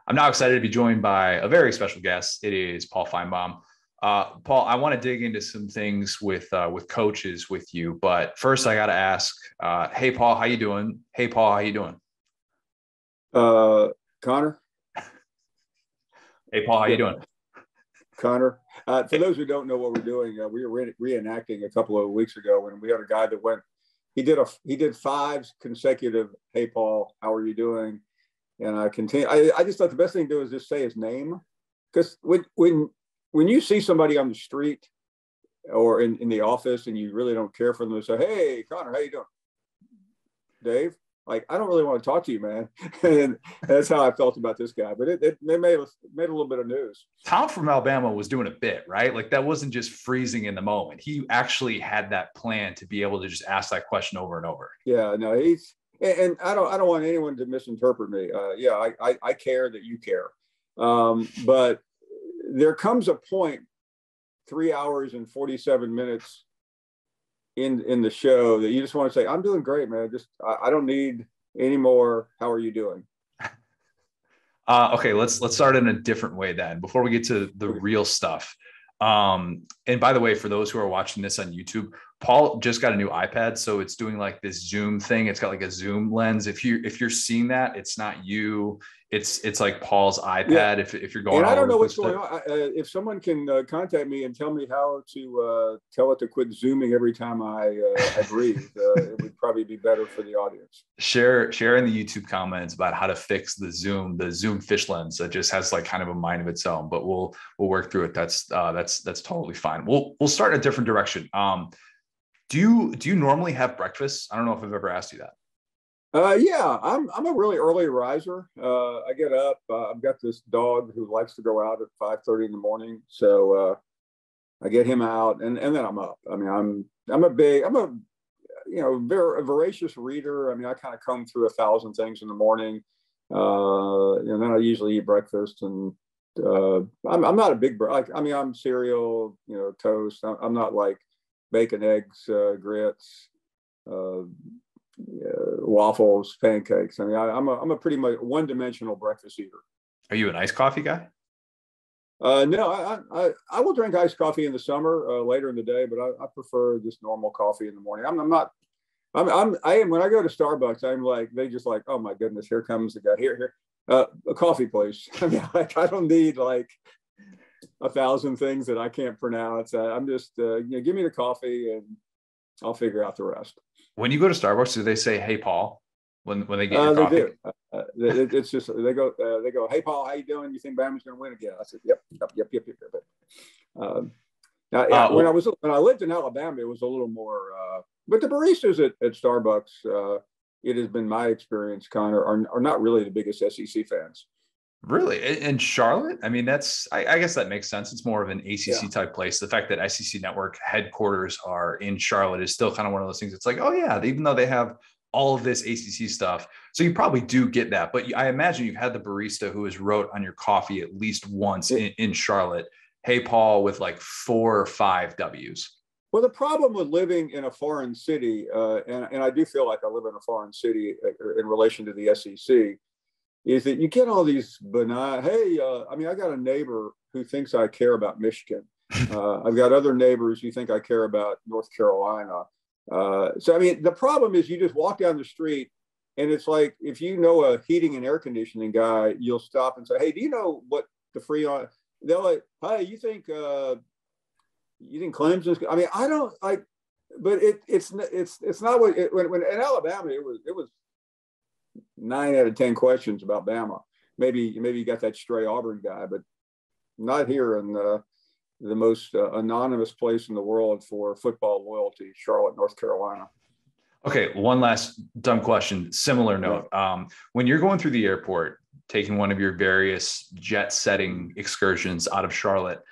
I'm now excited to be joined by a very special guest. It is Paul Finebaum. Paul, I want to dig into some things with coaches with you, but first I got to ask, hey, Paul, how you doing? Hey, Paul, how you doing? Connor. Hey, Paul, how you doing? Connor. For those who don't know what we're doing, we were reenacting a couple of weeks ago when we had a guy that went. He did 5 consecutive. Hey, Paul, how are you doing? And I continue. I just thought the best thing to do is just say his name, because when you see somebody on the street or in the office and you really don't care for them, to say, "Hey, Connor, how you doing?" Dave. Like, I don't really want to talk to you, man. And that's how I felt about this guy. But it made a little bit of news. Tom from Alabama was doing a bit, right? Like, that wasn't just freezing in the moment. He actually had that plan to be able to just ask that question over and over. Yeah, no, and I don't want anyone to misinterpret me. I care that you care. But there comes a point, 3 hours and 47 minutes in the show, that you just want to say, "I'm doing great, man. I don't need any more. How are you doing?" Okay, let's start in a different way then, before we get to the real stuff. And by the way, for those who are watching this on YouTube, Paul just got a new iPad, so it's doing like this zoom thing. It's got like a zoom lens. If you're seeing that, it's not you. It's like Paul's iPad. Yeah. If you're going, and I don't know what's going on. If someone can contact me and tell me how to tell it to quit zooming every time I breathe, it would probably be better for the audience. Share in the YouTube comments about how to fix the zoom fish lens that just has like kind of a mind of its own. But we'll work through it. That's totally fine. We'll start in a different direction. Do you normally have breakfast? I don't know if I've ever asked you that. Yeah, I'm a really early riser. I get up. I've got this dog who likes to go out at 5:30 in the morning, so I get him out, and then I'm up. I mean, I'm a very voracious reader. I mean, I kind of comb through 1,000 things in the morning, and then I usually eat breakfast. And I'm not a big I'm cereal, toast. I'm not like bacon, eggs, grits. Waffles, pancakes. I mean, I'm a pretty much one-dimensional breakfast eater. Are you an iced coffee guy? No, I will drink iced coffee in the summer, later in the day, but I prefer just normal coffee in the morning. I am when I go to Starbucks, I'm like, they just like, "Oh my goodness, here comes the guy. Here, a coffee, please." I mean, I don't need like 1,000 things that I can't pronounce. I'm just, give me the coffee and I'll figure out the rest. When you go to Starbucks, do they say, "Hey, Paul," when they get your coffee? They do. It's just they go, "Hey, Paul, how you doing? You think Bama's going to win again?" I said, "Yep." When I lived in Alabama, it was a little more. But the baristas at Starbucks, it has been my experience, Connor, are not really the biggest SEC fans. Really? In Charlotte? I mean, I guess that makes sense. It's more of an ACC type place. The fact that SEC Network headquarters are in Charlotte is still kind of one of those things. It's like, oh yeah, even though they have all of this ACC stuff. So you probably do get that. But I imagine you've had the barista who has wrote on your coffee at least once in Charlotte, "Hey, Paul," with like 4 or 5 W's. Well, the problem with living in a foreign city, and I do feel like I live in a foreign city in relation to the SEC, is that you get all these benign, hey, I got a neighbor who thinks I care about Michigan. I've got other neighbors who think I care about North Carolina. So, I mean, the problem is you just walk down the street and it's like, if you know a heating and air conditioning guy, you'll stop and say, "Hey, do you know what the Freon?" They're like, "Hey, you think Clemson's?" I mean, I don't like, but it's not what when in Alabama, it was 9 out of 10 questions about Bama. Maybe you got that stray Auburn guy, but not here in the most anonymous place in the world for football loyalty, Charlotte, North Carolina. Okay, one last dumb question. Similar note. When you're going through the airport, taking one of your various jet-setting excursions out of Charlotte,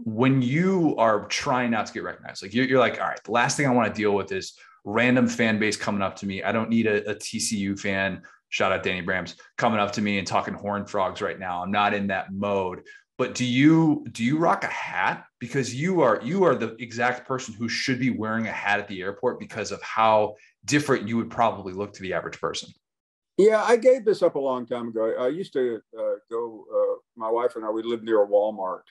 when you are trying not to get recognized, like you're like, all right, the last thing I want to deal with is random fan base coming up to me. I don't need a TCU fan, shout out Danny Brams, coming up to me and talking Horned Frogs right now. I'm not in that mode. But do you rock a hat? Because you are the exact person who should be wearing a hat at the airport because of how different you would probably look to the average person. Yeah, I gave this up a long time ago. I used to go. My wife and I, we lived near a Walmart,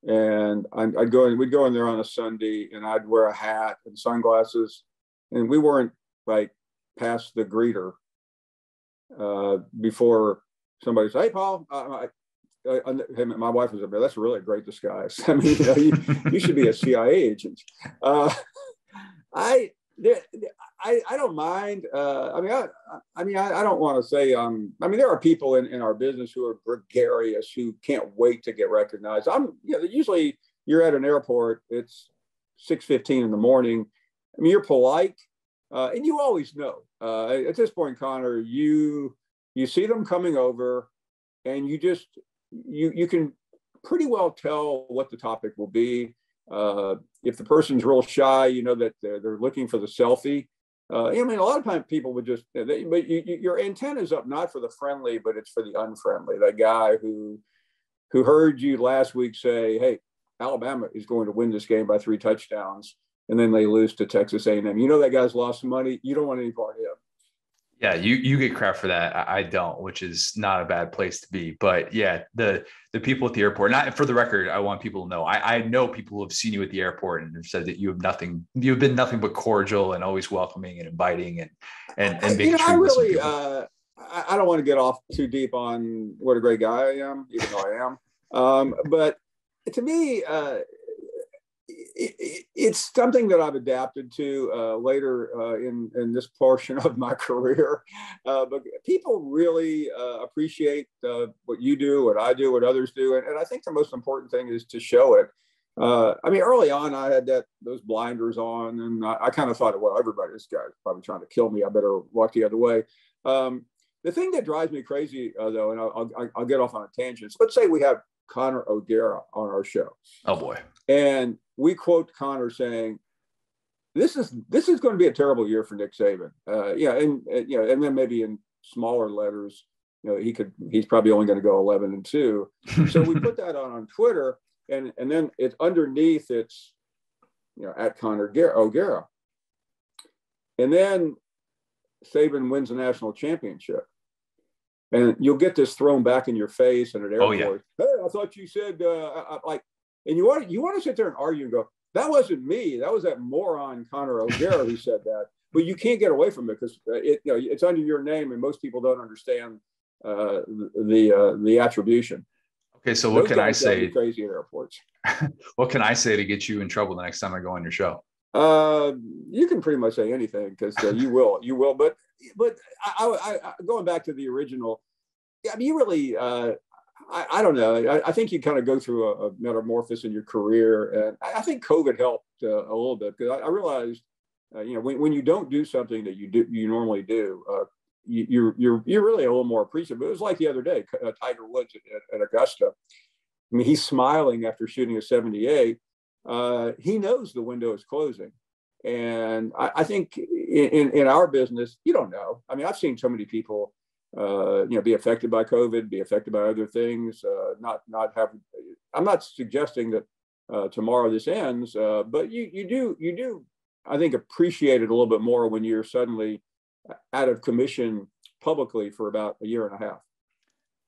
and I'd go in. We'd go in there on a Sunday, and I'd wear a hat and sunglasses, and we weren't like past the greeter before somebody said, "Hey, Paul." My wife was up there. That's a really great disguise. I mean, you should be a CIA agent. I don't mind. I don't want to say. There are people in our business who are gregarious, who can't wait to get recognized. Usually you're at an airport. It's 6:15 in the morning. I mean, you're polite, and you always know. At this point, Connor, you see them coming over, and you can pretty well tell what the topic will be. If the person's real shy, you know that they're looking for the selfie. A lot of times people would just, but your antenna is up not for the friendly, but it's for the unfriendly. That guy who heard you last week say, "Hey, Alabama is going to win this game by 3 touchdowns," and then they lose to Texas A&M. You know that guy's lost some money. You don't want any part of him. Yeah, you get crap for that. I don't, which is not a bad place to be. But yeah, the people at the airport, not for the record, I want people to know. I know people who have seen you at the airport and have said that you've been nothing but cordial and always welcoming and inviting and making sure you listen to people. I don't want to get off too deep on what a great guy I am, even though I am. But to me, it's something that I've adapted to later in this portion of my career. But people really appreciate what you do, what I do, what others do. And I think the most important thing is to show it. Early on, I had those blinders on, and I kind of thought, well, this guy's probably trying to kill me. I better walk the other way. The thing that drives me crazy, though, and I'll get off on a tangent. So let's say we have Connor O'Gara on our show. Oh boy! And we quote Connor saying, "This is going to be a terrible year for Nick Saban." And then maybe in smaller letters, he's probably only going to go 11-2. So we put that on Twitter, and then it's underneath it's at Connor O'Gara, and then Saban wins the national championship. And you'll get this thrown back in your face and at airport. Oh, yeah. Hey, I thought you said and you want to sit there and argue and go, that wasn't me. That was that moron Connor O'Gara who said that. But you can't get away from it because it's under your name, and most people don't understand the attribution. Okay, so what can I say? Crazy at airports. What can I say to get you in trouble the next time I go on your show? You can pretty much say anything because you will. But I going back to the original, you really, I don't know. I think you kind of go through a metamorphosis in your career, and I think COVID helped a little bit because I realized, when you don't do something that you normally do, you're really a little more appreciative. It was like the other day, Tiger Woods at Augusta. I mean, he's smiling after shooting a 78. He knows the window is closing. And I think in our business, you don't know. I mean, I've seen so many people, be affected by COVID, be affected by other things, not have, I'm not suggesting that tomorrow this ends, but you do, I think, appreciate it a little bit more when you're suddenly out of commission publicly for about a year and a half.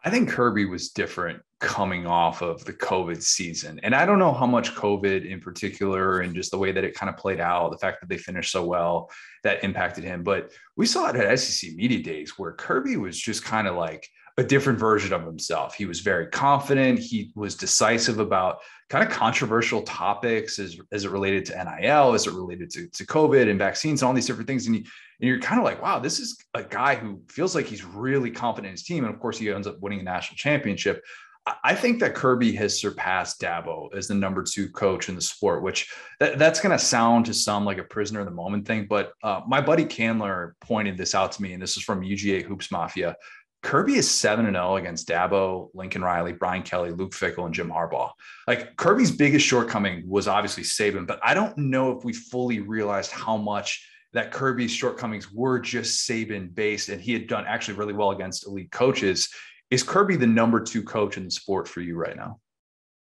I think Kirby was different coming off of the COVID season. And I don't know how much COVID in particular and just the way that it kind of played out, the fact that they finished so well, that impacted him. But we saw it at SEC Media Days where Kirby was just kind of like a different version of himself. He was very confident. He was decisive about kind of controversial topics as it related to NIL, as it related to COVID and vaccines and all these different things. And you're kind of like, wow, this is a guy who feels like he's really confident in his team. And of course, he ends up winning a national championship. I think that Kirby has surpassed Dabo as the number 2 coach in the sport, which that's going to sound to some like a prisoner of the moment thing. But my buddy Candler pointed this out to me, and this is from UGA Hoops Mafia. Kirby is 7-0 against Dabo, Lincoln Riley, Brian Kelly, Luke Fickell, and Jim Harbaugh. Like, Kirby's biggest shortcoming was obviously Saban, but I don't know if we fully realized how much that Kirby's shortcomings were just Saban based, and he had done actually really well against elite coaches. Is Kirby the number 2 coach in the sport for you right now?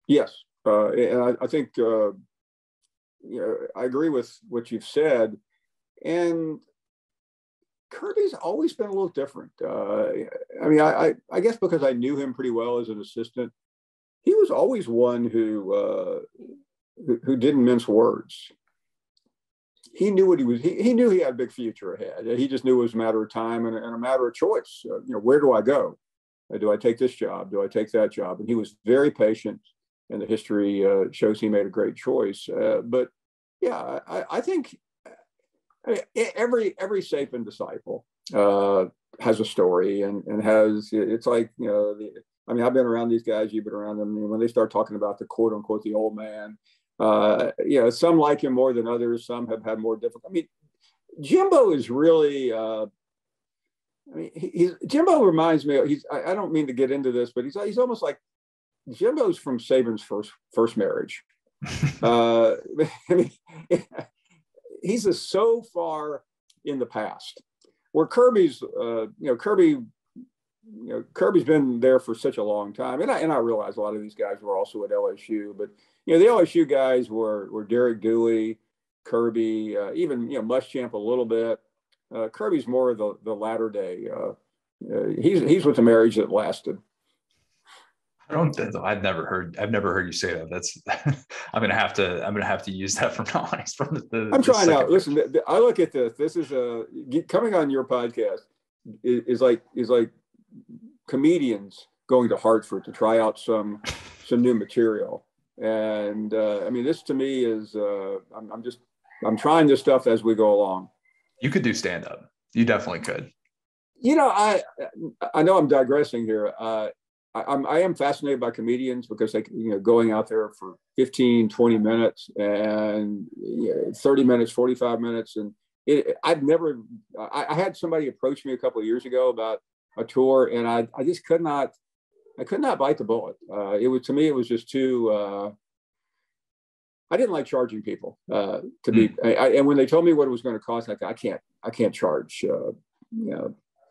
Yes. And I think I agree with what you've said. And Kirby's always been a little different. I mean, I guess because I knew him pretty well as an assistant, he was always one who didn't mince words. He knew what he was. He knew he had a big future ahead. He just knew it was a matter of time and a matter of choice. Where do I go? Do I take this job? Do I take that job? And he was very patient, and the history shows he made a great choice. But yeah, I think every Saban disciple has a story and has. It's like I mean, I've been around these guys. You've been around them. When they start talking about the quote unquote the old man, some like him more than others. Some have had more difficult. I mean, Jimbo is really. Jimbo reminds me. I don't mean to get into this, but he's almost like Jimbo's from Saban's first marriage. I mean, he's so far in the past. Where Kirby's been there for such a long time, and I realize a lot of these guys were also at LSU, but the LSU guys were Derek Dewey, Kirby, even Muschamp a little bit. Kirby's more of the latter day. He's with the marriage that lasted. I've never heard you say that. That's I'm gonna have to use that from now on. I'm trying out. Listen, I look at this. This is coming on your podcast is like comedians going to Hartford to try out some new material. And I mean, this to me is I'm trying this stuff as we go along. You could do stand up. You definitely could. I know I'm digressing here. I am fascinated by comedians because they, going out there for 15, 20 minutes and 30 minutes, 45 minutes. And I had somebody approach me a couple of years ago about a tour, and I just could not bite the bullet. To me, it was just too, I didn't like charging people to be, and when they told me what it was going to cost, I can't charge,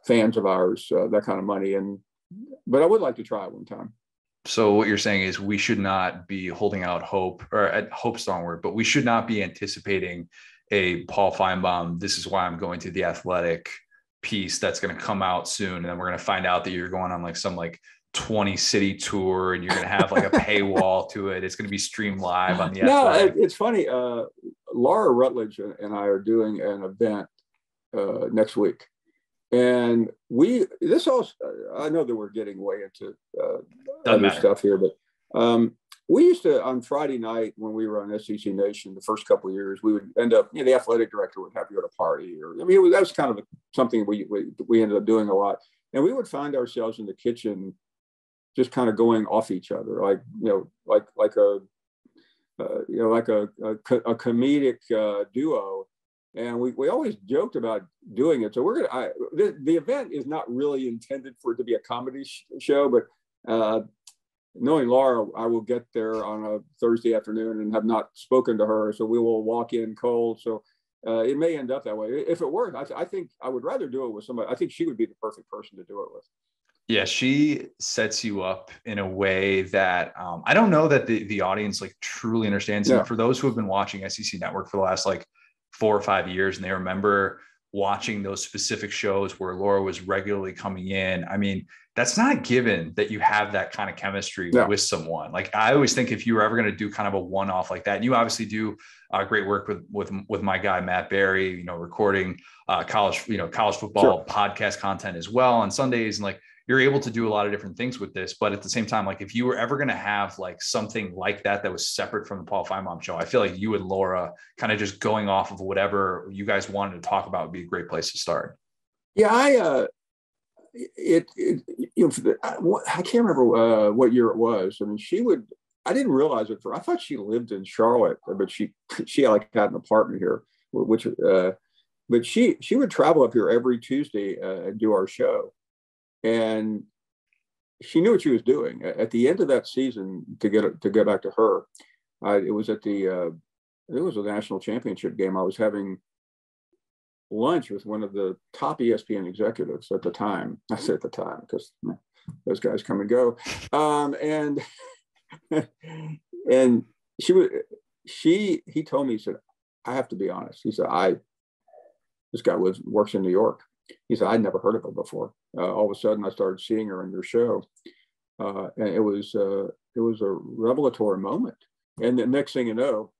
fans of ours that kind of money. But I would like to try it one time. So what you're saying is we should not be holding out hope, or hope's the wrong word, but we should not be anticipating a Paul Finebaum, this is why I'm going to the Athletic piece that's going to come out soon. And then we're going to find out that you're going on some 20 city tour and you're going to have a paywall to it. It's going to be streamed live on the Athletic. No, it's funny. Laura Rutledge and I are doing an event next week. And I know that we're getting way into other stuff here, but we used to, on Friday night when we were on SEC Nation, the first couple of years, we would end up, the athletic director would have you at a party, that was kind of something we ended up doing a lot. And we would find ourselves in the kitchen just kind of going off each other, like a comedic duo. And we always joked about doing it. So the event is not really intended for it to be a comedy show, but knowing Laura, I will get there on a Thursday afternoon and have not spoken to her. So we will walk in cold. So it may end up that way. If it works, I think I would rather do it with somebody. I think she would be the perfect person to do it with. Yeah, she sets you up in a way that I don't know that the audience truly understands. Yeah. And for those who have been watching SEC Network for the last 4 or 5 years, and they remember watching those specific shows where Laura was regularly coming in. I mean, that's not given that you have that kind of chemistry with someone. I always think if you were ever going to do kind of a one-off like that, and you obviously do great work with my guy, Matt Berry, recording college football podcast content as well on Sundays. And you're able to do a lot of different things with this, but at the same time, if you were ever going to have something like that was separate from the Paul Finebaum show, I feel like you and Laura kind of just going off of whatever you guys wanted to talk about would be a great place to start. Yeah, I can't remember what year it was. I mean, I didn't realize it I thought she lived in Charlotte, but she had an apartment here, but she would travel up here every Tuesday and do our show. And she knew what she was doing. At the end of that season, to get back to her, it was a national championship game. I was having lunch with one of the top ESPN executives at the time. I say at the time because those guys come and go. And he told me, he said, I have to be honest. He said, this guy works in New York. he said, I'd never heard of her before. All of a sudden I started seeing her in your show. And it was a revelatory moment. And the next thing you know,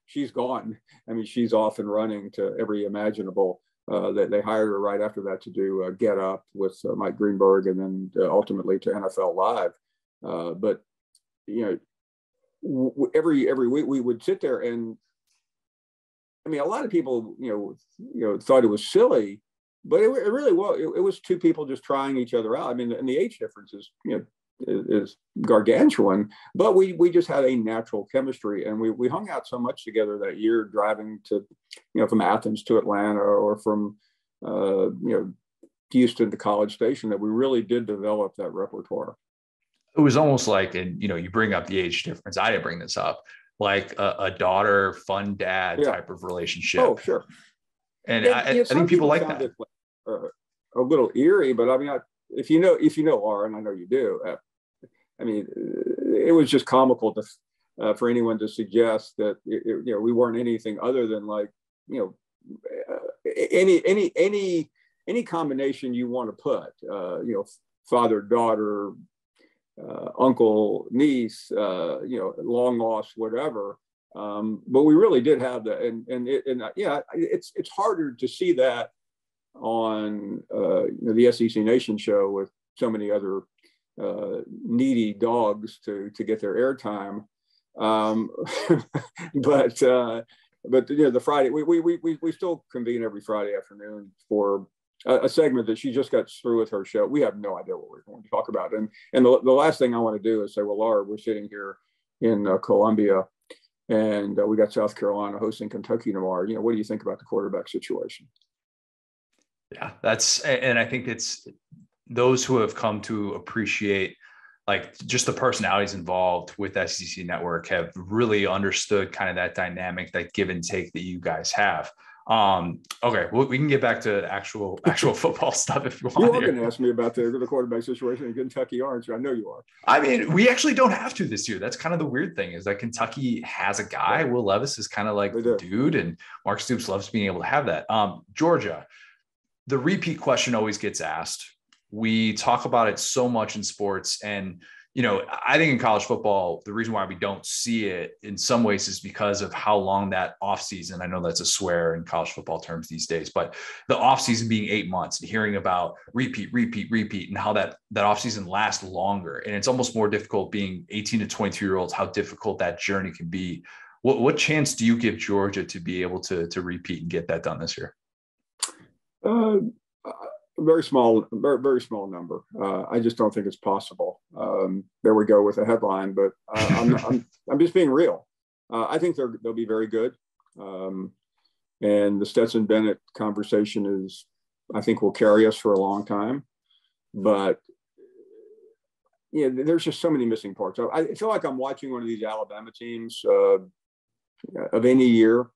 she's gone. I mean, she's off and running to every imaginable. That they hired her right after that to do Get Up with Mike Greenberg, and then ultimately to NFL Live. But every week we would sit there, and I mean, a lot of people thought it was silly, but it really was. It was two people just trying each other out. I mean, and the age difference is gargantuan, but we just had a natural chemistry, and we hung out so much together that year, driving to from Athens to Atlanta, or from Houston to College Station, that we really did develop that repertoire. It was almost like, and you bring up the age difference, I didn't bring this up, like a daughter fun dad type of relationship. Oh, sure. And I think people like that. It a little eerie, but I mean, if you know Laura, and I know you do, I mean, it was just comical for anyone to suggest that we weren't anything other than like any combination you want to put, father, daughter, uncle, niece, long lost, whatever. But we really did have that, and it's harder to see that on the SEC Nation show with so many other needy dogs to get their airtime. But the Friday we still convene every Friday afternoon for a segment that she just got through with her show. We have no idea what we're going to talk about, and the last thing I want to do is say, well, Laura, we're sitting here in Columbia, and we got South Carolina hosting Kentucky tomorrow. What do you think about the quarterback situation? Yeah, and I think it's those who have come to appreciate like just the personalities involved with SEC Network have really understood kind of that dynamic, that give and take that you guys have. Okay, well, we can get back to actual football stuff if you want. You are going to ask me about the quarterback situation in Kentucky, aren't you? I know you are. I mean, we actually don't have to this year. That's kind of the weird thing, is that Kentucky has a guy. Will Levis is kind of like the dude, and Mark Stoops loves being able to have that. Georgia, the repeat question always gets asked. We talk about it so much in sports, and I think in college football, the reason why we don't see it in some ways is because of how long that offseason, I know that's a swear in college football terms these days, but the offseason being 8 months and hearing about repeat, and how that offseason lasts longer. And it's almost more difficult being 18 to 22-year-olds, how difficult that journey can be. What chance do you give Georgia to be able to repeat and get that done this year? Very small number. I just don't think it's possible. There we go with a headline, but I'm just being real. I think they'll be very good. And the Stetson Bennett conversation I think will carry us for a long time. But there's just so many missing parts. I feel like I'm watching one of these Alabama teams of any year.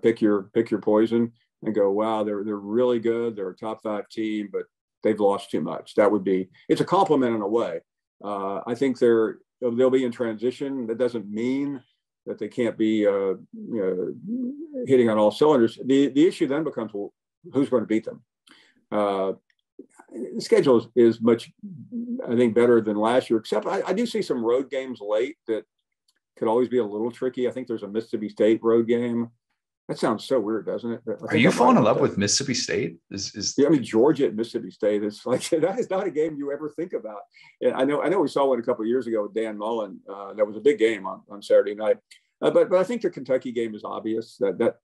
Pick your poison. And go, wow, they're really good. They're a top 5 team, but they've lost too much. It's a compliment in a way. I think they'll be in transition. That doesn't mean that they can't be hitting on all cylinders. The issue then becomes, well, who's going to beat them? The schedule is much, I think, better than last year, except I do see some road games late that could always be a little tricky. I think there's a Mississippi State road game. That sounds so weird, doesn't it? Are you falling in love with Mississippi State? Yeah, I mean, Georgia at Mississippi State. It's like, that is not a game you ever think about. And I know we saw one a couple of years ago with Dan Mullen. That was a big game on Saturday night. But I think the Kentucky game is obvious that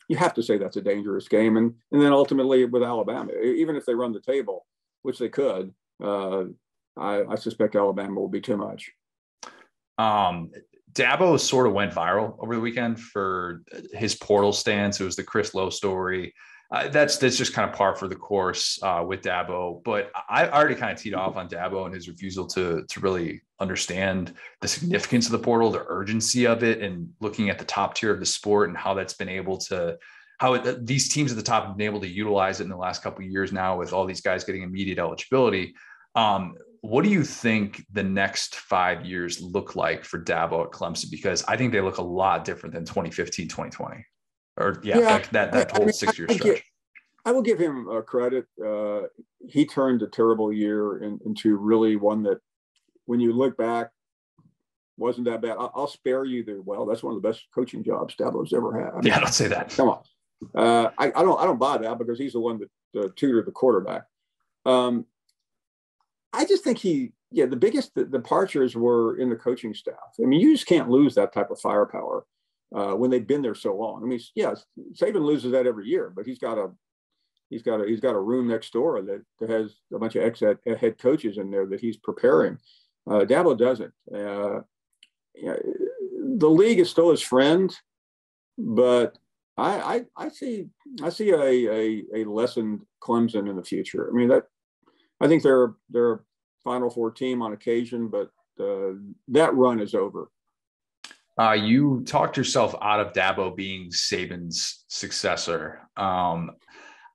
you have to say that's a dangerous game. And then ultimately with Alabama, even if they run the table, which they could, I suspect Alabama will be too much. Dabo sort of went viral over the weekend for his portal stance. It was the Chris Lowe story. That's just kind of par for the course with Dabo. But I already kind of teed off on Dabo and his refusal to really understand the significance of the portal, the urgency of it, and looking at the top tier of the sport and how that's been able to these teams at the top have been able to utilize it in the last couple of years now with all these guys getting immediate eligibility. What do you think the next 5 years look like for Dabo at Clemson? Because I think they look a lot different than 2015, 2020. Or that whole 6 year stretch. I will give him credit. He turned a terrible year into really one that, when you look back, wasn't that bad. I'll spare you that's one of the best coaching jobs Dabo's ever had. I mean, Yeah, don't say that. Come on. I don't buy that because he's the one that tutored the quarterback. I just think the biggest departures were in the coaching staff. I mean, you just can't lose that type of firepower when they've been there so long. I mean, yes, Saban loses that every year, but he's got a room next door that has a bunch of ex-head coaches in there that he's preparing. Dabo doesn't. The league is still his friend, but I see a lessened Clemson in the future. I mean, I think they're a Final Four team on occasion, but that run is over. You talked yourself out of Dabo being Saban's successor.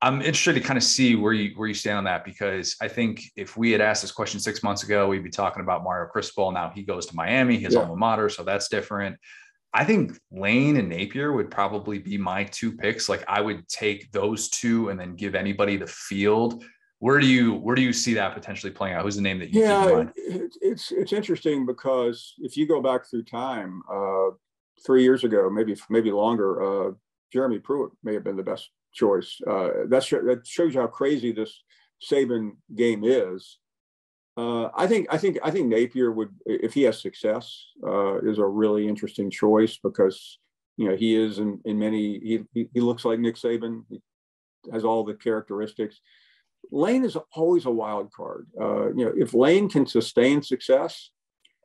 I'm interested to kind of see where you stand on that, because I think if we had asked this question 6 months ago, we'd be talking about Mario Cristobal. Now he goes to Miami, his alma mater, so that's different. I think Lane and Napier would probably be my two picks. Like, I would take those two and then give anybody the field. Where do you see that potentially playing out? Who's the name that you keep in mind? It's interesting because if you go back through time, 3 years ago, maybe longer, Jeremy Pruitt may have been the best choice. That shows you how crazy this Saban game is. I think Napier would, if he has success, is a really interesting choice because he is in many. He looks like Nick Saban. He has all the characteristics. Lane is always a wild card. If Lane can sustain success,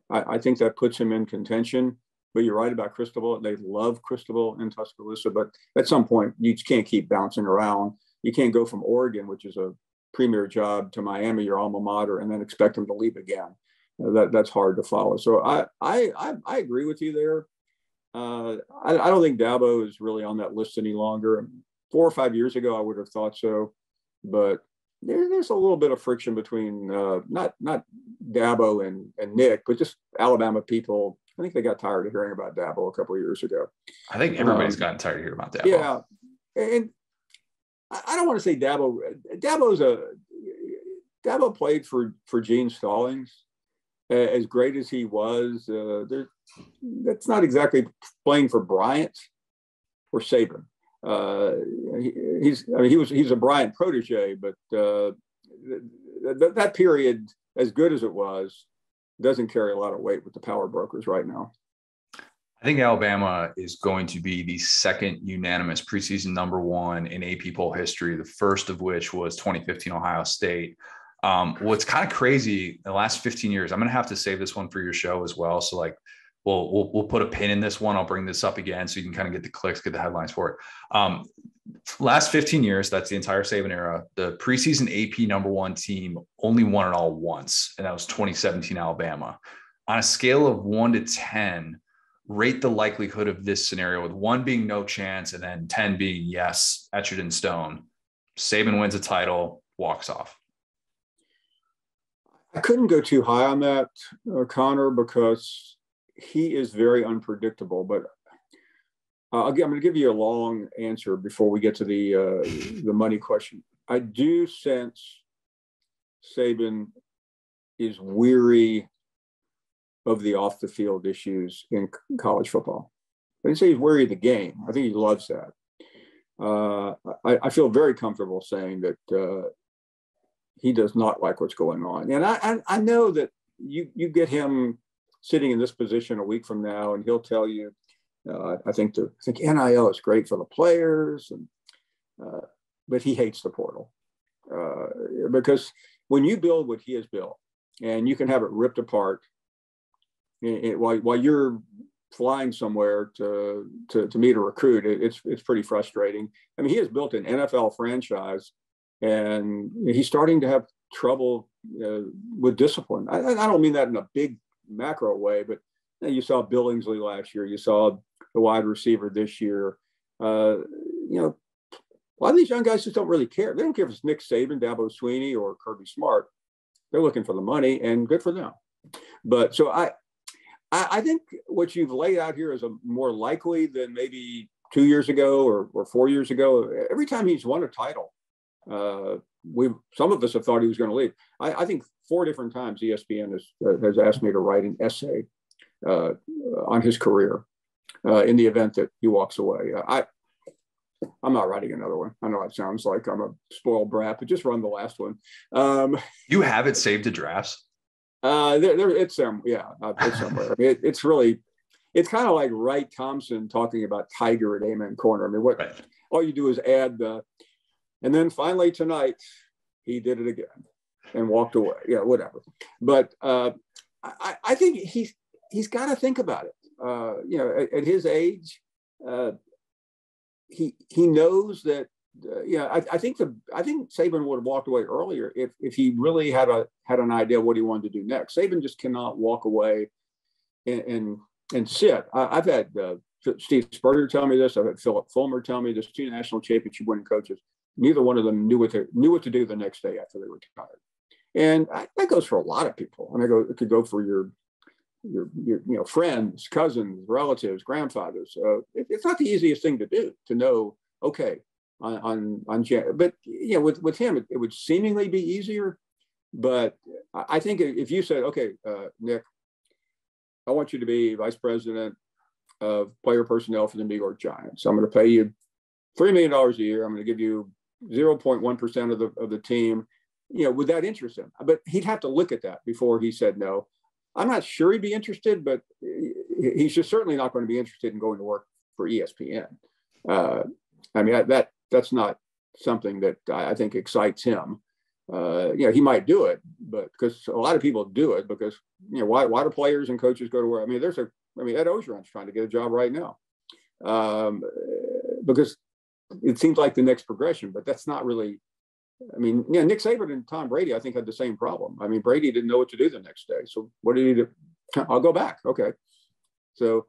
I think that puts him in contention. But you're right about Cristobal. They love Cristobal in Tuscaloosa, but at some point you can't keep bouncing around. You can't go from Oregon, which is a premier job, to Miami, your alma mater, and then expect them to leave again. That's hard to follow. So I agree with you there. I don't think Dabo is really on that list any longer. 4 or 5 years ago, I would have thought so, but there's a little bit of friction between not Dabo and Nick, but just Alabama people. I think they got tired of hearing about Dabo a couple of years ago. I think everybody's gotten tired of hearing about Dabo. Yeah, and I don't want to say Dabo. Dabo played for Gene Stallings. As great as he was, that's not exactly playing for Bryant or Saban. He's a Bryant protege, but that period, as good as it was, doesn't carry a lot of weight with the power brokers right now. I think Alabama is going to be the second unanimous preseason number one in AP poll history, the first of which was 2015 Ohio State. What's kind of crazy in the last 15 years, I'm going to have to save this one for your show as well. So we'll put a pin in this one. I'll bring this up again so you can kind of get the clicks, get the headlines for it. Last 15 years, that's the entire Saban era, the preseason AP number one team only won it all once, and that was 2017 Alabama. On a scale of 1 to 10, rate the likelihood of this scenario, with 1 being no chance and then 10 being yes, etched in stone. Saban wins a title, walks off. I couldn't go too high on that, Connor, because he is very unpredictable. But I'm going to give you a long answer before we get to the money question. I do sense Saban is weary of the off the field issues in college football. I didn't say he's weary of the game. I think he loves that. I feel very comfortable saying that he does not like what's going on. And I know that you get him sitting in this position a week from now, and he'll tell you, I think NIL is great for the players, but he hates the portal because when you build what he has built, and you can have it ripped apart while you're flying somewhere to meet a recruit, it's pretty frustrating. I mean, he has built an NFL franchise, and he's starting to have trouble with discipline. I don't mean that in a big macro way, but you saw Billingsley last year. You saw the wide receiver this year. A lot of these young guys just don't really care. They don't care if it's Nick Saban, Dabo Swinney, or Kirby Smart. They're looking for the money, and good for them. But so I think what you've laid out here is a more likely than maybe 2 years ago or 4 years ago. Every time he's won a title, Some of us have thought he was going to leave. I think 4 different times ESPN has asked me to write an essay on his career in the event that he walks away. I'm not writing another one. I know it sounds like I'm a spoiled brat, but just run the last one. You have it saved to drafts? It's somewhere. I mean, it's kind of like Wright Thompson talking about Tiger at Amen Corner. I mean, right. All you do is add and then finally tonight he did it again and walked away. Yeah, whatever. But I think he's got to think about it. At his age, he knows that. I think Saban would have walked away earlier if he really had an idea what he wanted to do next. Saban just cannot walk away and sit. I've had Steve Spurrier tell me this. I've had Philip Fulmer tell me this. 2 national championship winning coaches. Neither one of them knew what to do the next day after they retired, and that goes for a lot of people. I mean, it could go for your friends, cousins, relatives, grandfathers. It's not the easiest thing to do to know. Okay. But with him, it would seemingly be easier. But I think if you said, okay, Nick, I want you to be vice president of player personnel for the New York Giants. I'm going to pay you $3 million a year. I'm going to give you 0.1% of the team. Would that interest him? But he'd have to look at that before he said no. I'm not sure he'd be interested, but he's just certainly not going to be interested in going to work for ESPN. I mean, that's not something that I think excites him. He might do it, but because a lot of people do it because, why do players and coaches go to work? I mean, Ed Ogeron's trying to get a job right now because it seems like the next progression, but that's not really, Nick Saban and Tom Brady, I think, had the same problem. I mean, Brady didn't know what to do the next day. So what did he do? I'll go back. Okay. So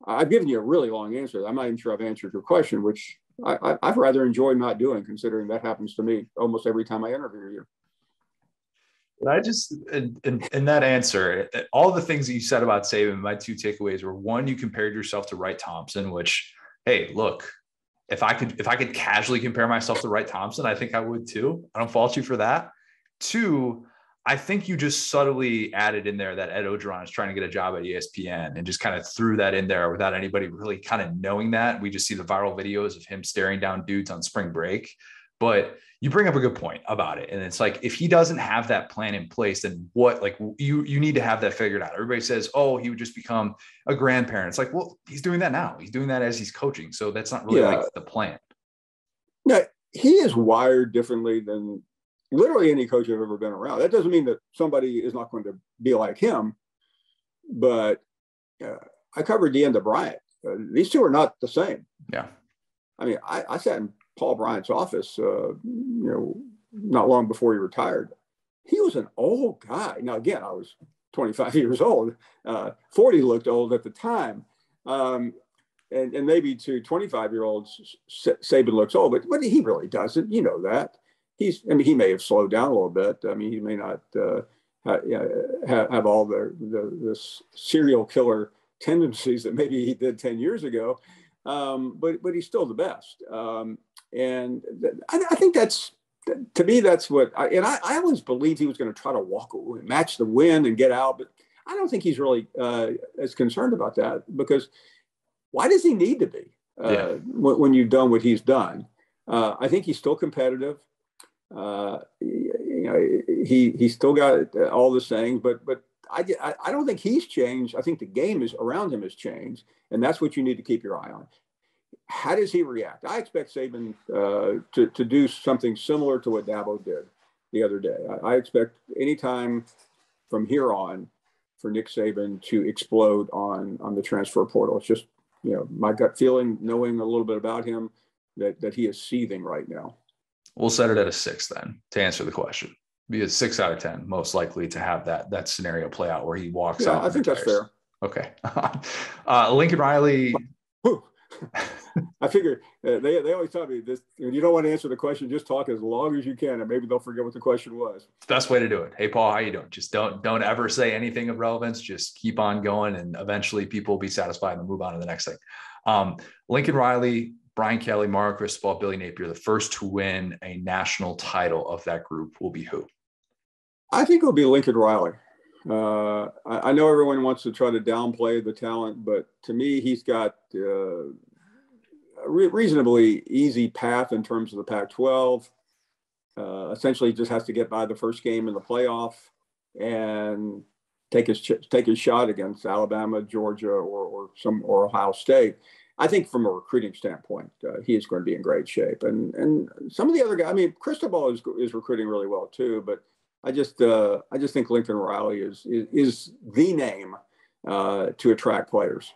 I've given you a really long answer. I'm not even sure I've answered your question, which I've rather enjoyed not doing, considering that happens to me almost every time I interview you. I just, in that answer, all the things that you said about Saban, my 2 takeaways were: 1, you compared yourself to Wright Thompson, which, hey, look, if I could casually compare myself to Wright Thompson, I think I would too. I don't fault you for that. 2, I think you just subtly added in there that Ed Ogeron is trying to get a job at ESPN and just kind of threw that in there without anybody really kind of knowing that. We just see the viral videos of him staring down dudes on spring break. But you bring up a good point about it. And it's like, if he doesn't have that plan in place, then what, like you need to have that figured out. Everybody says, oh, he would just become a grandparent. It's like, well, he's doing that now. He's doing that as he's coaching. So that's not really like the plan. No, he is wired differently than literally any coach I've ever been around. That doesn't mean that somebody is not going to be like him, but I covered DeAnda Bryant. These 2 are not the same. Yeah. I mean, I sat in Paul Bryant's office, not long before he retired. He was an old guy. Now, again, I was 25 years old. 40 looked old at the time. And maybe to 25-year-olds, Saban looks old, but he really doesn't. You know that. He may have slowed down a little bit. I mean, he may not have all the serial killer tendencies that maybe he did 10 years ago. But he's still the best. And I think to me, that's what I always believed he was going to try to walk away, match the wind and get out. But I don't think he's really as concerned about that, because why does he need to be when you've done what he's done? I think he's still competitive. He's still got all the sayings, but I don't think he's changed. I think the game around him has changed, and that's what you need to keep your eye on. How does he react? I expect Saban to do something similar to what Dabo did the other day. I expect anytime from here on for Nick Saban to explode on the transfer portal. It's just, my gut feeling, knowing a little bit about him, that he is seething right now. We'll set it at a 6 then, to answer the question. Be a 6 out of 10, most likely to have that scenario play out where he walks out. I think that's fair. Okay. Lincoln Riley. I figure they always tell me this: you don't want to answer the question, just talk as long as you can, and maybe they'll forget what the question was. It's the best way to do it. Hey, Paul, how you doing? Just don't ever say anything of relevance. Just keep on going, and eventually people will be satisfied and move on to the next thing. Lincoln Riley Brian Kelly, Mario Cristobal, Billy Napier, the first to win a national title of that group will be who? I think it'll be Lincoln Riley. I know everyone wants to try to downplay the talent, but to me, he's got a reasonably easy path in terms of the Pac-12. Essentially, he just has to get by the first game in the playoff and take his shot against Alabama, Georgia, or Ohio State. I think from a recruiting standpoint, he is going to be in great shape. And some of the other guys, I mean, Cristobal is recruiting really well too, but I just think Lincoln Riley is the name to attract players.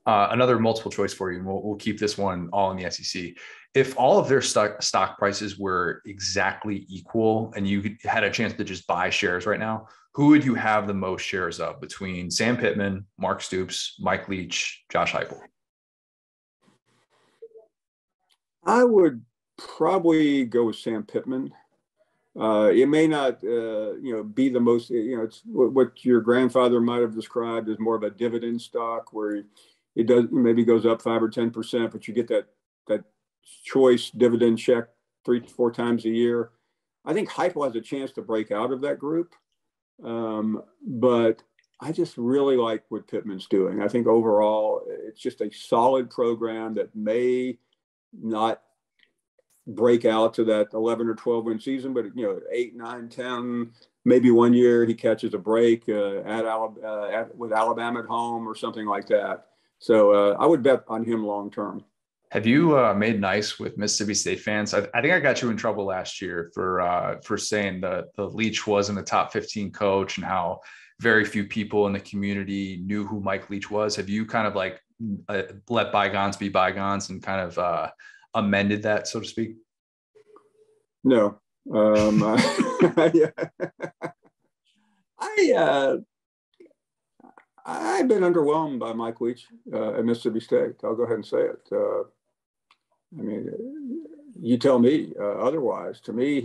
Another multiple choice for you, and we'll keep this one all in the SEC. If all of their stock prices were exactly equal and you had a chance to just buy shares right now, who would you have the most shares of between Sam Pittman, Mark Stoops, Mike Leach, Josh Heupel? I would probably go with Sam Pittman. It may not, be the most, it's what your grandfather might have described as more of a dividend stock where it maybe goes up 5 or 10%, but you get that choice dividend check 3 to 4 times a year. I think Heupel has a chance to break out of that group. But I just really like what Pittman's doing. I think overall it's just a solid program that may not break out to that 11 or 12 win season, but 8, 9, 10, maybe one year he catches a break with Alabama at home or something like that. So I would bet on him long term. Have you made nice with Mississippi State fans? I think I got you in trouble last year for saying the Leach wasn't a top 15 coach and how very few people in the community knew who Mike Leach was. Have you kind of like let bygones be bygones and kind of amended that, so to speak? No. I've been underwhelmed by Mike Leach at Mississippi State. I'll go ahead and say it. You tell me otherwise. To me,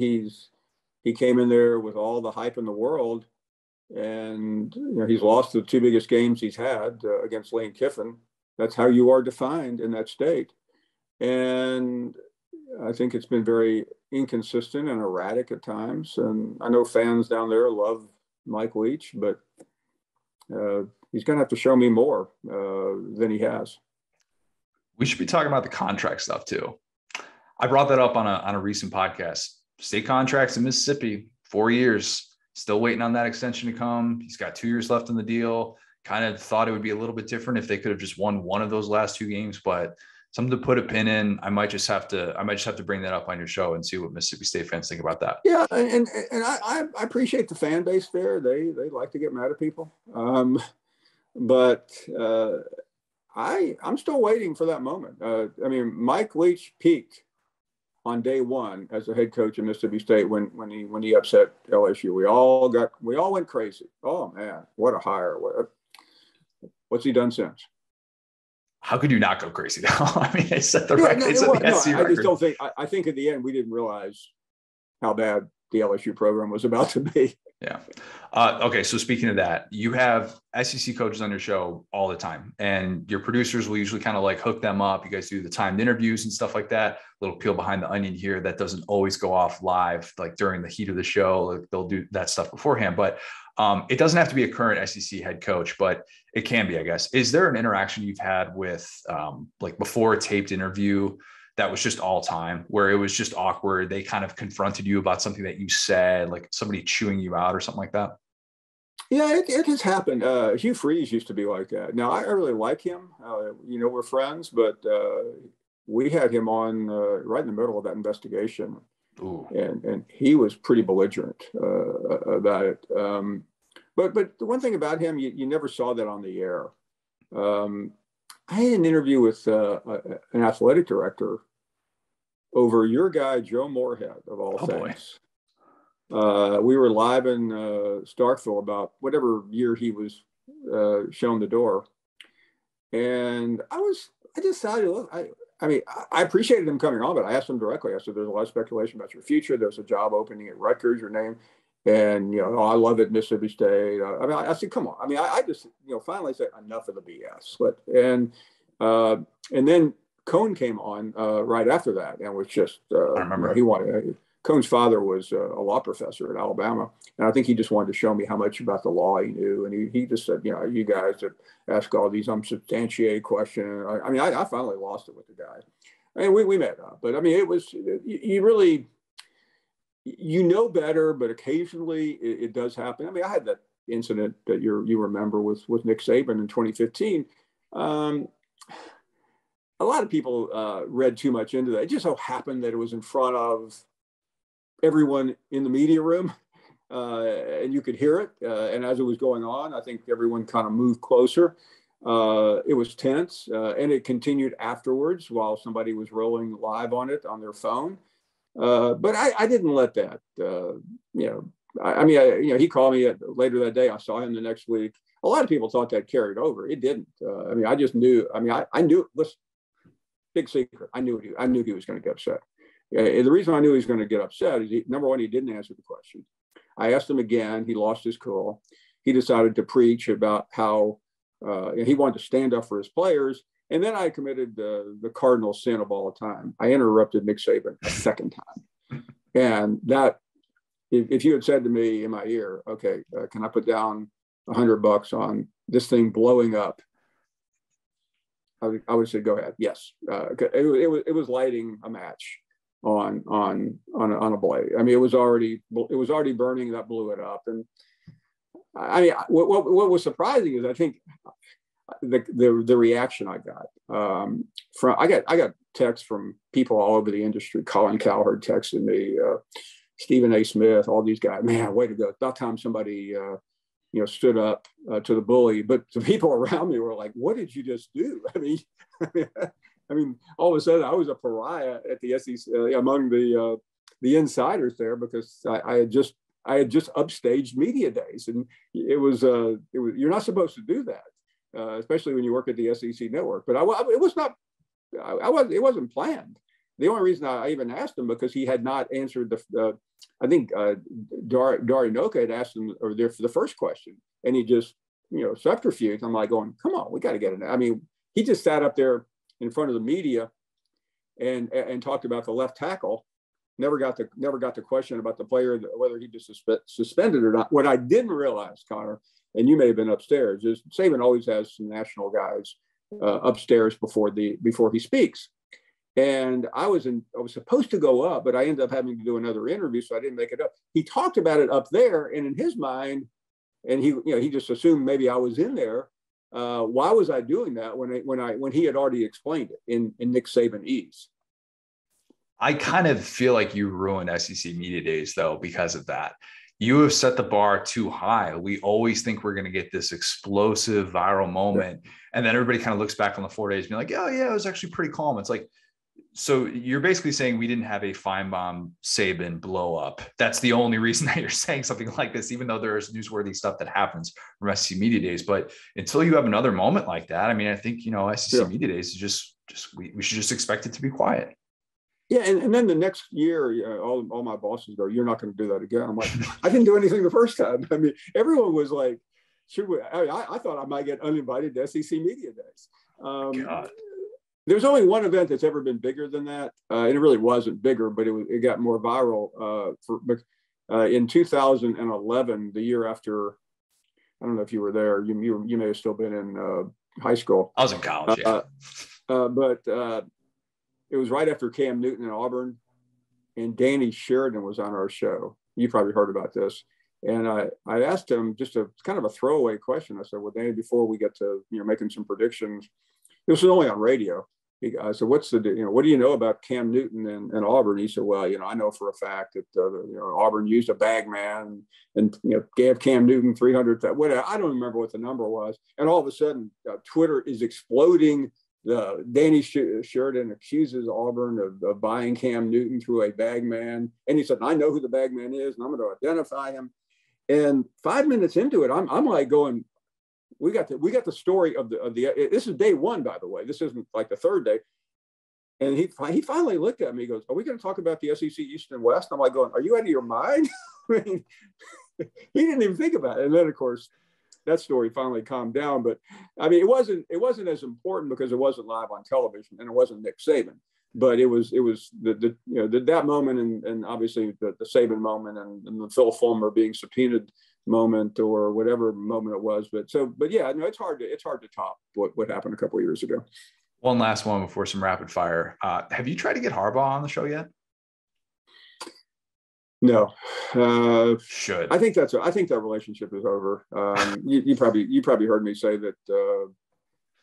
he came in there with all the hype in the world, and he's lost the 2 biggest games he's had against Lane Kiffin. That's how you are defined in that state. And I think it's been very inconsistent and erratic at times. And I know fans down there love Mike Leach, but he's going to have to show me more than he has. We should be talking about the contract stuff too. I brought that up on a recent podcast. State contracts in Mississippi, 4 years, still waiting on that extension to come. He's got 2 years left in the deal. Kind of thought it would be a little bit different if they could have just won one of those last 2 games, but something to put a pin in. I might just have to bring that up on your show and see what Mississippi State fans think about that. Yeah, and I appreciate the fan base there. They like to get mad at people, but I'm still waiting for that moment. Mike Leach peaked on day one as a head coach of Mississippi State when he upset LSU. We all went crazy. Oh man, what a hire! What's he done since? How could you not go crazy now? I mean, they set the record. I just don't think. I think in the end we didn't realize how bad the LSU program was about to be. Yeah. Okay. So speaking of that, you have SEC coaches on your show all the time, and your producers will usually kind of like hook them up. You guys do the timed interviews and stuff like that. Little peel behind the onion here that doesn't always go off live, like during the heat of the show. Like they'll do that stuff beforehand, but it doesn't have to be a current SEC head coach, but it can be, I guess. Is there an interaction you've had with like before a taped interview that was just all time, where it was just awkward? They kind of confronted you about something that you said, like somebody chewing you out or something like that? Yeah, it has happened. Hugh Freeze used to be like that. Now, I really like him. We're friends, but we had him on right in the middle of that investigation. Ooh. And he was pretty belligerent about it. But the one thing about him, you never saw that on the air. I had an interview with an athletic director over your guy, Joe Moorhead, of all things. We were live in Starkville about whatever year he was shown the door. And I decided, look, I appreciated him coming on, but I asked him directly. I said, there's a lot of speculation about your future. There's a job opening at Rutgers, your name. And, I love it, Mississippi State. I said, come on. I just, finally said enough of the BS. And then Cohn came on right after that, and was just I remember. he wanted. Cohn's father was a law professor at Alabama, and I think he just wanted to show me how much about the law he knew. And he just said, you guys that ask all these unsubstantiated questions. I finally lost it with the guy. I mean, we met up, but I mean, it was, you really, better, but occasionally it does happen. I mean, I had that incident that you remember with Nick Saban in 2015. A lot of people read too much into that. It just so happened that it was in front of everyone in the media room, and you could hear it. And as it was going on, I think everyone kind of moved closer. It was tense, and it continued afterwards while somebody was rolling live on it on their phone. But I didn't let that, he called me later that day. I saw him the next week. A lot of people thought that carried over. It didn't. I just knew. I knew. Listen, big secret. I knew he was going to get upset. The reason I knew he was going to get upset is, number one, he didn't answer the question. I asked him again. He lost his cool. He decided to preach about how he wanted to stand up for his players. And then I committed the cardinal sin of all time. I interrupted Nick Saban a second time. And that, if you had said to me in my ear, okay, can I put down $100 on this thing blowing up? I would say, go ahead. Yes. It was lighting a match on a blade. I mean, it was already burning. That blew it up. And I mean, what was surprising is, I think, the reaction I got I got texts from people all over the industry. Colin Cowherd texted me, Stephen A. Smith, all these guys. Man, way to go! About time somebody stood up to the bully. But the people around me were like, "What did you just do?" I mean, all of a sudden I was a pariah at the SEC among the insiders there, because I had just upstaged media days, and it was you're not supposed to do that. Especially when you work at the SEC network. But it wasn't planned. The only reason I even asked him, because he had not answered I think Dari Noka had asked him for the first question, and he just, subterfuge. I'm like going, come on, we got to get it. I mean, he just sat up there in front of the media and talked about the left tackle. Never got the question about the player, whether he just suspended or not. What I didn't realize, Connor, and you may have been upstairs, is Saban always has some national guys upstairs before he speaks. And I was supposed to go up, but I ended up having to do another interview, so I didn't make it up. He talked about it up there, and in his mind, and he just assumed maybe I was in there. Why was I doing that when he had already explained it in Nick Sabanese? I kind of feel like you ruined SEC Media Days, though, because of that. You have set the bar too high. We always think we're going to get this explosive viral moment. Yeah. And then everybody kind of looks back on the 4 days and be like, oh, yeah, it was actually pretty calm. It's like, so you're basically saying we didn't have a Finebaum Saban blow up. That's the only reason that you're saying something like this, even though there is newsworthy stuff that happens from SEC Media Days. But until you have another moment like that, I mean, I think, SEC Media Days is just we should just expect it to be quiet. Yeah, and then the next year, all my bosses go, "You're not going to do that again." I'm like, I didn't do anything the first time. I mean, everyone was like, "Should we?" I thought I might get uninvited to SEC Media Days. God. There's only one event that's ever been bigger than that, and it really wasn't bigger, but it got more viral. In 2011, the year after, I don't know if you were there. You may have still been in high school. I was in college, yeah. But it was right after Cam Newton and Auburn, and Danny Sheridan was on our show. You probably heard about this. And I asked him just a kind of a throwaway question. I said, well, Danny, before we get to making some predictions, this was only on radio. I said, what do you know about Cam Newton and Auburn? He said, well, I know for a fact that Auburn used a bag man and gave Cam Newton 300. I don't remember what the number was. And all of a sudden, Twitter is exploding. Danny Sheridan accuses Auburn of buying Cam Newton through a bag man. And he said, I know who the bag man is, and I'm going to identify him. And 5 minutes into it, I'm like going, we got the story of the this is day one, by the way. This isn't like the third day. And he finally looked at me. He goes, are we going to talk about the SEC East and West? I'm like going, are you out of your mind? I mean, he didn't even think about it. And then, of course, that story finally calmed down. But I mean, it wasn't as important because it wasn't live on television and it wasn't Nick Saban. But it was that moment and obviously the Saban moment and the Phil Fulmer being subpoenaed moment or whatever moment it was. But yeah, no, it's hard to top what happened a couple of years ago. One last one before some rapid fire. Have you tried to get Harbaugh on the show yet? No. Should. I think that relationship is over. You probably heard me say that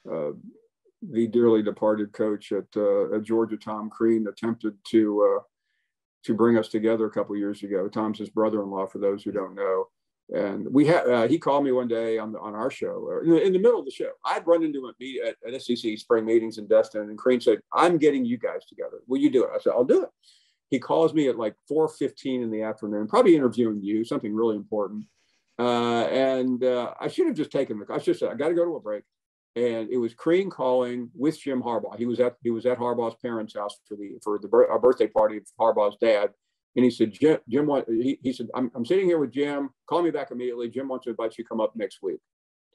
the dearly departed coach at Georgia, Tom Crean, attempted to bring us together a couple of years ago. Tom's his brother-in-law, for those who don't know. And he called me one day on our show, in the middle of the show. I'd run into him at SEC spring meetings in Destin, and Crean said, "I'm getting you guys together. Will you do it?" I said, "I'll do it." He calls me at like 4:15 in the afternoon, probably interviewing you, something really important. And I should have just taken I just said, "I got to go to a break." And it was Crean calling with Jim Harbaugh. He was at Harbaugh's parents' house for our birthday party of Harbaugh's dad. And he said, Jim he said, I'm sitting here with Jim. Call me back immediately. Jim wants to invite you to come up next week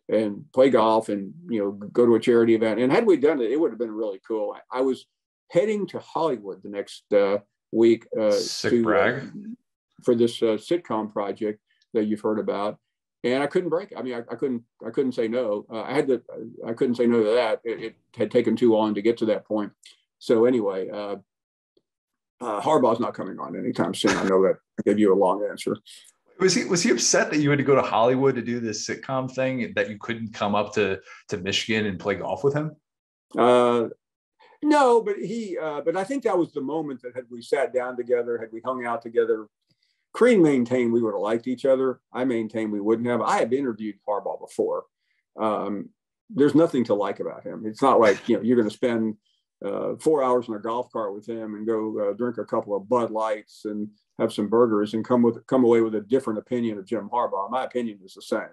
and play golf and, go to a charity event. And had we done it, it would have been really cool. I was heading to Hollywood the next week for this sitcom project that you've heard about. And I couldn't break it. I mean, I couldn't say no. I couldn't say no to that. It had taken too long to get to that point. So anyway, Harbaugh's not coming on anytime soon. I know that. I gave you a long answer. Was he upset that you had to go to Hollywood to do this sitcom thing, that you couldn't come up to Michigan and play golf with him? No, but I think that was the moment that had we sat down together, had we hung out together, Crean maintained we would have liked each other. I maintained we wouldn't have. I had interviewed Harbaugh before. There's nothing to like about him. It's not like, you're going to spend 4 hours in a golf cart with him and go drink a couple of Bud Lights and have some burgers and come away with a different opinion of Jim Harbaugh. My opinion is the same.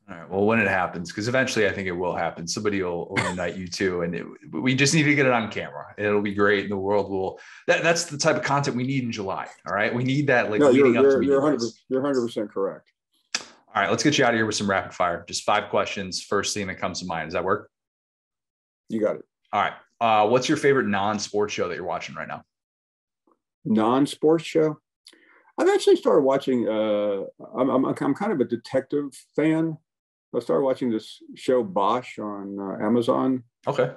All right. Well, when it happens, because eventually I think it will happen, somebody will invite you too. And we just need to get it on camera. It'll be great. And the world will, that's the type of content we need in July. All right. We need that leading up to you're 100% correct. All right. Let's get you out of here with some rapid fire. Just 5 questions. First thing that comes to mind. Does that work? You got it. All right. What's your favorite non-sports show that you're watching right now? Non-sports show? I've actually started watching, I'm kind of a detective fan. I started watching this show Bosch on Amazon. Okay.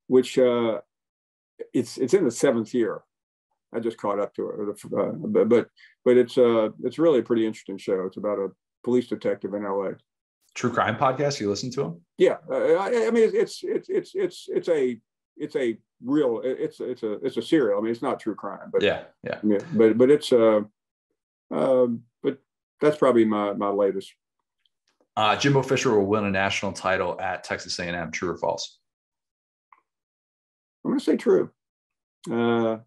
Which it's in the 7th year. I just caught up to it, but it's really a pretty interesting show. It's about a police detective in LA. True crime podcast. You listen to them? Yeah, I mean it's a real it's a serial. I mean it's not true crime, but yeah. But it's but that's probably my latest. Jimbo Fisher will win a national title at Texas A&M. True or false? I'm going to say true. I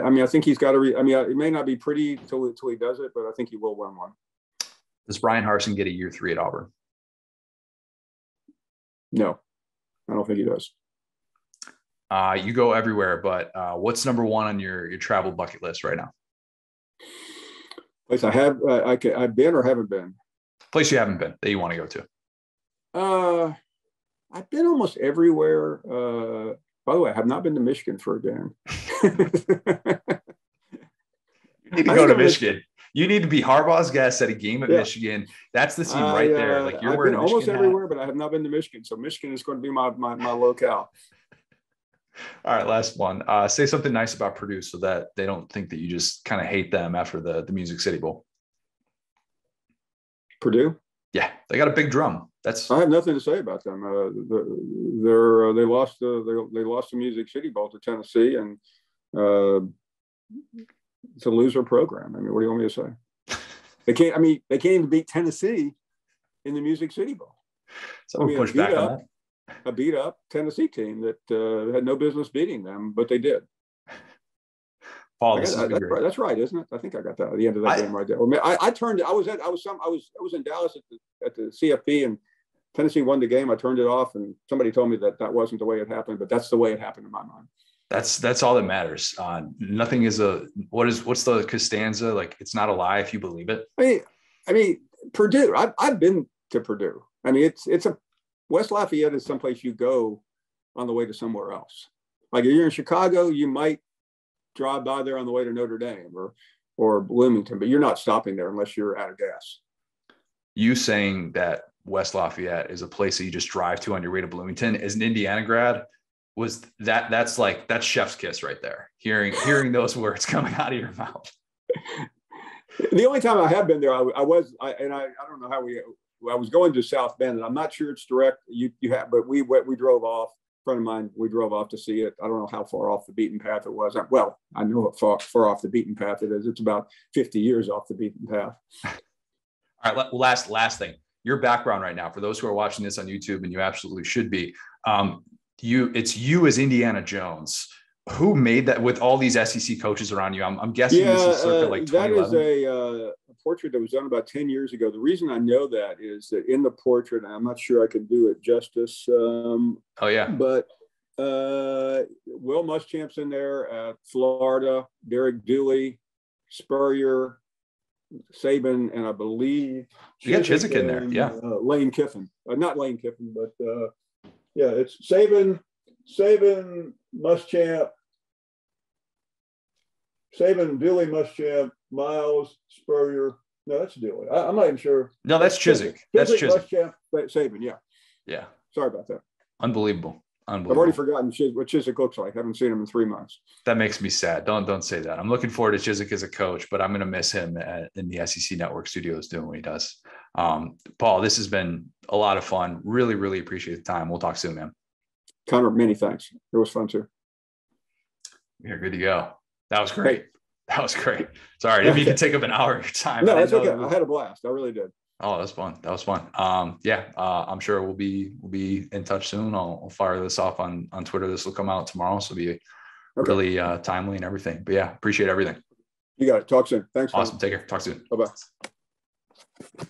mean, I think he's got to. It may not be pretty till he does it, but I think he will win one. Does Brian Harsin get a year 3 at Auburn? No, I don't think he does. You go everywhere, but what's number 1 on your travel bucket list right now? Place I've been or haven't been. Place you haven't been that you want to go to? I've been almost everywhere. By the way, I have not been to Michigan for a game. You need to go to Michigan. You need to be Harbaugh's guest at a game at Michigan. That's the scene right there. Like you're wearing a Michigan almost everywhere, but I have not been to Michigan. So Michigan is going to be my locale. All right, last one. Say something nice about Purdue so that they don't think that you just kind of hate them after the Music City Bowl. Purdue? Yeah, they got a big drum. I have nothing to say about them. They lost the Music City Bowl to Tennessee, and it's a loser program. I mean, what do you want me to say? They can't even beat Tennessee in the Music City Bowl. So push back on that. A beat up Tennessee team that had no business beating them, but they did. Paul, that's right, isn't it? I think I got that at the end of that game right there. I was in Dallas at the CFP, and Tennessee won the game. I turned it off, and somebody told me that wasn't the way it happened, but that's the way it happened in my mind. That's all that matters. Nothing is what's the Costanza? Like, it's not a lie if you believe it. I mean, Purdue. I've been to Purdue. I mean, West Lafayette is someplace you go on the way to somewhere else. Like if you're in Chicago, you might drive by there on the way to Notre Dame or Bloomington, but you're not stopping there unless you're out of gas. You saying that West Lafayette is a place that you just drive to on your way to Bloomington as an Indiana grad, that's chef's kiss right there. Hearing those words coming out of your mouth. The only time I have been there, I don't know how I was going to South Bend, and I'm not sure it's direct. You have, but we drove off. A friend of mine, we drove off to see it. I don't know how far off the beaten path it was. Well, I know how far off the beaten path it is. It's about 50 years off the beaten path. All right, last thing. Your background right now, for those who are watching this on YouTube, and you absolutely should be, it's you as Indiana Jones. Who made that with all these SEC coaches around you? I'm guessing this is circa like 2011. That is a portrait that was done about 10 years ago. The reason I know that is that in the portrait, I'm not sure I can do it justice. But Will Muschamp's in there at Florida, Derek Dooley, Spurrier, Saban, and I believe you got Chiswick in there. Yeah. Lane Kiffin. Not Lane Kiffin, but it's Saban, Muschamp, Dooley, Muschamp, Miles, Spurrier. No, that's Dooley. I'm not even sure. No, that's Chiswick. That's Chiswick. Muschamp, Saban, yeah. Yeah. Sorry about that. Unbelievable. I've already forgotten what Chiswick looks like. I haven't seen him in 3 months. That makes me sad. Don't say that. I'm looking forward to Chiswick as a coach, but I'm going to miss him in the SEC Network studios doing what he does. Paul, this has been a lot of fun. Really, really appreciate the time. We'll talk soon, man. Connor, many thanks. It was fun too. You're good to go. That was great. Hey. That was great. Sorry, I didn't mean to take up an hour of your time. No, that's okay. I had a blast. I really did. Oh, that was fun. I'm sure we'll be in touch soon. I'll fire this off on Twitter. This will come out tomorrow, so it'll be really timely and everything. But yeah, appreciate everything. You got it. Talk soon. Thanks. Awesome. Take care. Talk soon. Bye-bye.